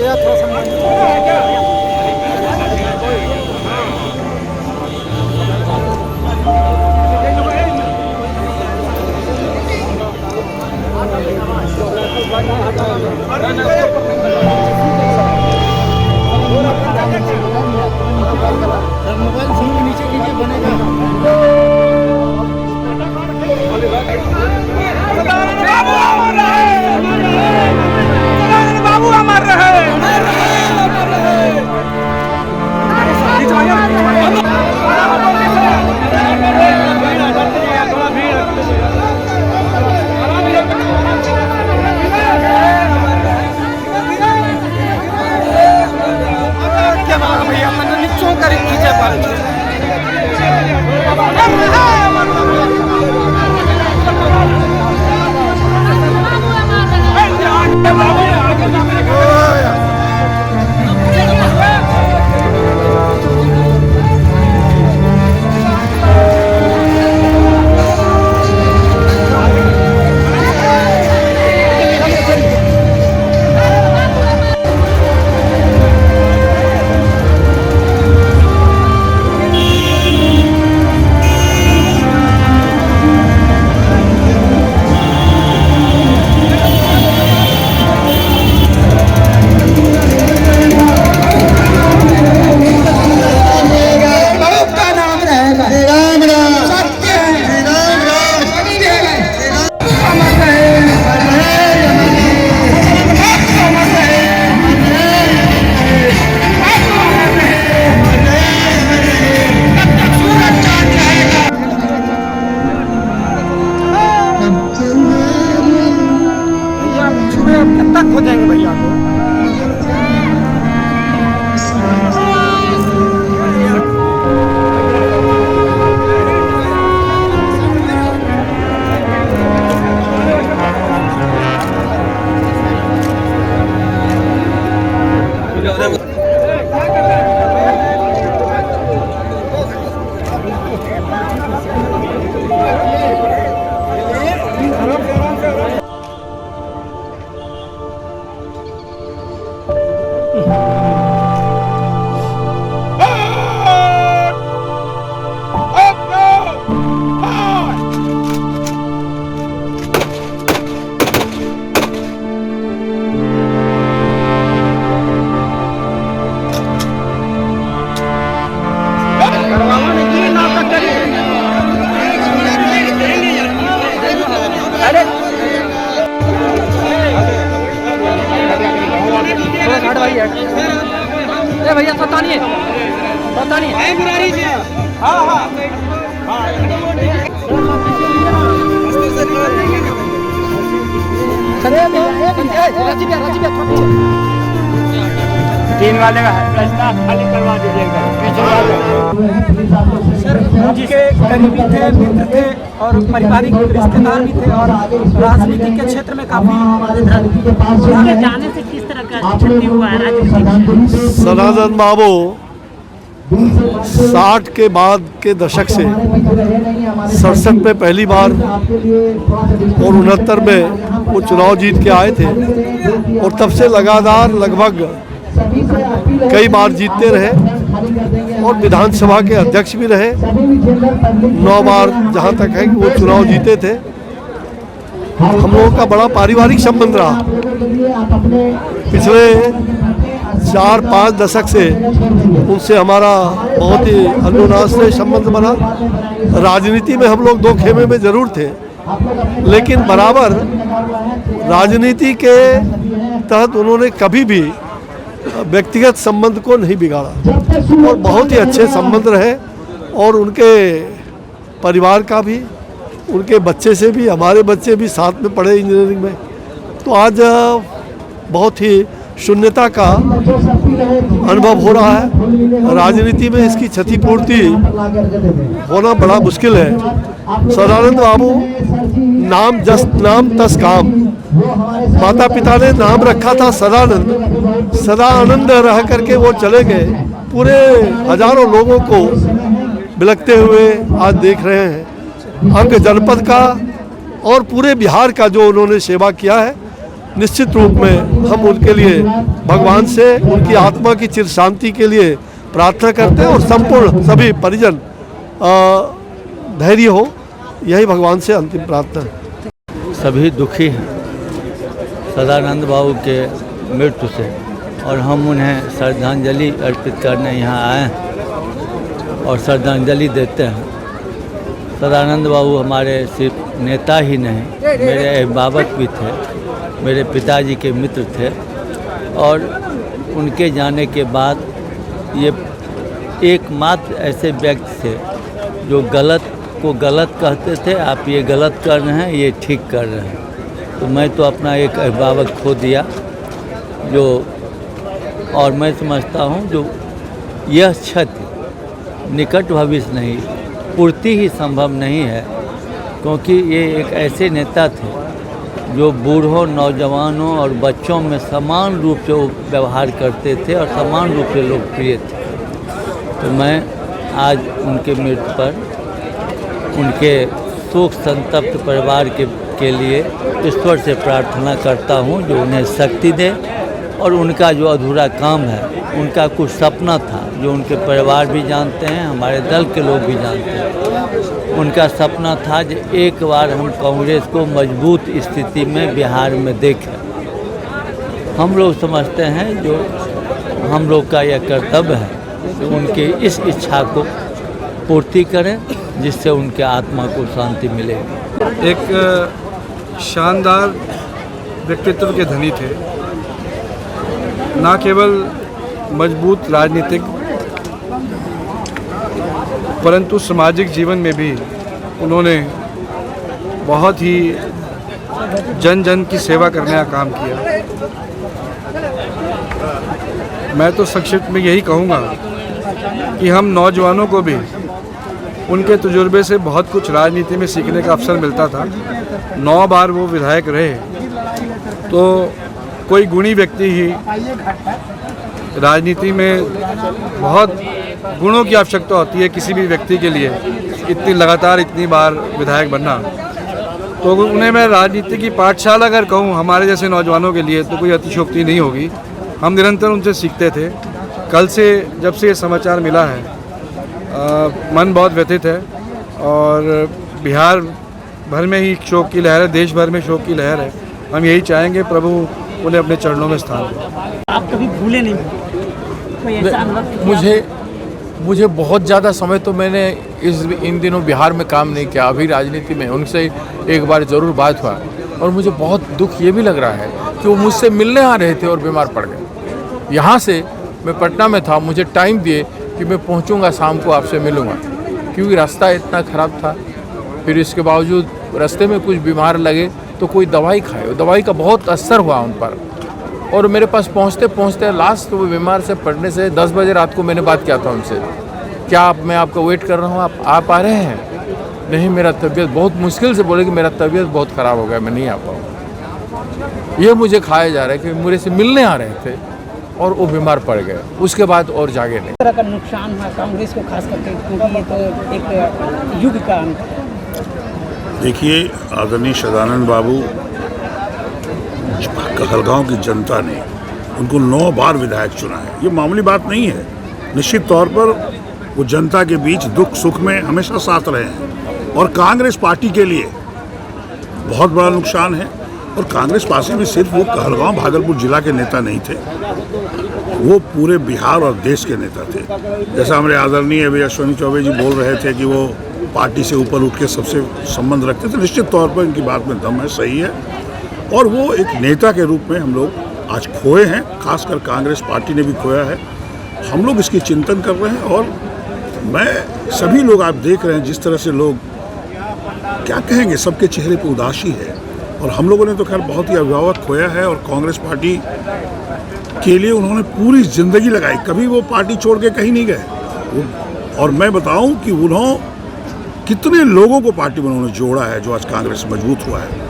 भैया थोड़ा mobile SIM के नीचे कीजिए बनेगा। बाबू अमर रहे। तक हो जाएंगे भैया को। भैया पता नहीं है। हाँ हाँ तीन वाले का रास्ता खाली करवा दीजिएगा। उनके करीबी थे, मित्र थे और पारिवारिक रिश्तेदार भी थे और राजनीति के क्षेत्र में काफी जाने से किस तरह का क्षति हुआ है राजनीति? सनातन बाबू 60 के बाद के दशक से 67 में पहली बार और 69 में वो चुनाव जीत के आए थे और तब से लगातार लगभग कई बार जीतते रहे और विधानसभा के अध्यक्ष भी रहे। 9 बार जहाँ तक है कि वो चुनाव जीते थे। हम लोगों का बड़ा पारिवारिक संबंध रहा। पिछले 4-5 दशक से उनसे हमारा बहुत ही अन्योन्याश्रय संबंध बना। राजनीति में हम लोग 2 खेमे में जरूर थे, लेकिन बराबर राजनीति के तहत उन्होंने कभी भी व्यक्तिगत संबंध को नहीं बिगाड़ा और बहुत ही अच्छे संबंध रहे। और उनके परिवार का भी, उनके बच्चे से भी, हमारे बच्चे भी साथ में पढ़े इंजीनियरिंग में। तो आज बहुत ही शून्यता का अनुभव हो रहा है। राजनीति में इसकी क्षतिपूर्ति होना बड़ा मुश्किल है। सदानंद बाबू नाम जस नाम तस काम। माता पिता ने नाम रखा था सदानंद, सदा आनंद रह करके वो चले गए। पूरे हजारों लोगों को बिलखते हुए आज देख रहे हैं। अंग जनपद का और पूरे बिहार का जो उन्होंने सेवा किया है निश्चित रूप में हम उनके लिए भगवान से उनकी आत्मा की चिर शांति के लिए प्रार्थना करते हैं और संपूर्ण सभी परिजन धैर्य हो, यही भगवान से अंतिम प्रार्थना है। सभी दुखी हैं सदानंद बाबू के मृत्यु से और हम उन्हें श्रद्धांजलि अर्पित करने यहाँ आए हैं और श्रद्धांजलि देते हैं। सदानंद बाबू हमारे सिर्फ नेता ही नहीं, मेरे अभिभावक भी थे, मेरे पिताजी के मित्र थे और उनके जाने के बाद ये एकमात्र ऐसे व्यक्ति थे जो गलत को गलत कहते थे, आप ये गलत कर रहे हैं, ये ठीक कर रहे हैं। तो मैं तो अपना एक अभिभावक खो दिया जो, और मैं समझता हूँ जो यह क्षति निकट भविष्य नहीं, पूर्ति ही संभव नहीं है, क्योंकि ये एक ऐसे नेता थे जो बूढ़ों, नौजवानों और बच्चों में समान रूप से व्यवहार करते थे और समान रूप से लोकप्रिय थे। तो मैं आज उनके मृत्यु पर उनके शोक संतप्त परिवार के लिए ईश्वर से प्रार्थना करता हूँ जो उन्हें शक्ति दे और उनका जो अधूरा काम है, उनका कुछ सपना था जो उनके परिवार भी जानते हैं, हमारे दल के लोग भी जानते हैं। उनका सपना था कि एक बार हम कांग्रेस को मजबूत स्थिति में बिहार में देखें। हम लोग समझते हैं जो हम लोग का यह कर्तव्य है कि उनकी इस इच्छा को पूर्ति करें जिससे उनके आत्मा को शांति मिलेगी। एक शानदार व्यक्तित्व के धनी थे, न केवल मजबूत राजनीतिक परंतु सामाजिक जीवन में भी उन्होंने बहुत ही जन जन की सेवा करने का काम किया। मैं तो संक्षिप्त में यही कहूँगा कि हम नौजवानों को भी उनके तजुर्बे से बहुत कुछ राजनीति में सीखने का अवसर मिलता था। 9 बार वो विधायक रहे, तो कोई गुणी व्यक्ति ही राजनीति में बहुत गुणों की आवश्यकता होती है किसी भी व्यक्ति के लिए, इतनी बार विधायक बनना। तो उन्हें मैं राजनीति की पाठशाला अगर कहूँ हमारे जैसे नौजवानों के लिए तो कोई अतिशयोक्ति नहीं होगी। हम निरंतर उनसे सीखते थे। कल से जब से ये समाचार मिला है मन बहुत व्यथित है और बिहार भर में ही शोक की लहर है, देश भर में शोक की लहर है। हम यही चाहेंगे प्रभु उन्हें अपने चरणों में स्थान दें। आप कभी भूले नहीं कोई ऐसा अनुभव? मुझे बहुत ज़्यादा समय तो मैंने इन दिनों बिहार में काम नहीं किया, अभी राजनीति में उनसे एक बार ज़रूर बात हुआ और मुझे बहुत दुख ये भी लग रहा है कि वो मुझसे मिलने आ रहे थे और बीमार पड़ गए। यहाँ से मैं पटना में था, मुझे टाइम दिए कि मैं पहुँचूँगा शाम को आपसे मिलूँगा, क्योंकि रास्ता इतना ख़राब था। फिर इसके बावजूद रास्ते में कुछ बीमार लगे तो कोई दवाई खाए, दवाई का बहुत असर हुआ उन पर। और मेरे पास पहुँचते पहुँचते लास्ट वो बीमार से पड़ने से 10 बजे रात को मैंने बात किया था उनसे, क्या मैं आपका वेट कर रहा हूँ, आप आ रहे हैं? नहीं, मेरा तबीयत बहुत मुश्किल से बोले कि मेरा तबीयत बहुत ख़राब हो गया, मैं नहीं आ पाऊँगा। ये मुझे खाया जा रहा है कि मेरे से मिलने आ रहे थे और वो बीमार पड़ गए, उसके बाद और जागे नहीं। तरह का नुकसान हुआ कांग्रेस को खास करके, क्योंकि ये तो एक युग का अंत है। देखिए, आदरणीय सदानंद बाबू, कहलगांव की जनता ने उनको 9 बार विधायक चुना है, ये मामूली बात नहीं है। निश्चित तौर पर वो जनता के बीच दुख सुख में हमेशा साथ रहे हैं और कांग्रेस पार्टी के लिए बहुत बड़ा नुकसान है। और कांग्रेस पार्टी में सिर्फ वो कहलगांव भागलपुर जिला के नेता नहीं थे, वो पूरे बिहार और देश के नेता थे। जैसा हमारे आदरणीय अभी अश्विनी चौबे जी बोल रहे थे कि वो पार्टी से ऊपर उठ के सबसे संबंध रखते थे, निश्चित तौर पर इनकी बात में दम है, सही है। और वो एक नेता के रूप में हम लोग आज खोए हैं, खासकर कांग्रेस पार्टी ने भी खोया है। हम लोग इसकी चिंतन कर रहे हैं और मैं सभी लोग, आप देख रहे हैं जिस तरह से लोग क्या कहेंगे, सबके चेहरे पे उदासी है। और हम लोगों ने तो खैर बहुत ही अभिभावक खोया है और कांग्रेस पार्टी के लिए उन्होंने पूरी ज़िंदगी लगाई, कभी वो पार्टी छोड़ के कहीं नहीं गए। और मैं बताऊं कि उन्होंने कितने लोगों को पार्टी में उन्होंने जोड़ा है जो आज कांग्रेस मजबूत हुआ है।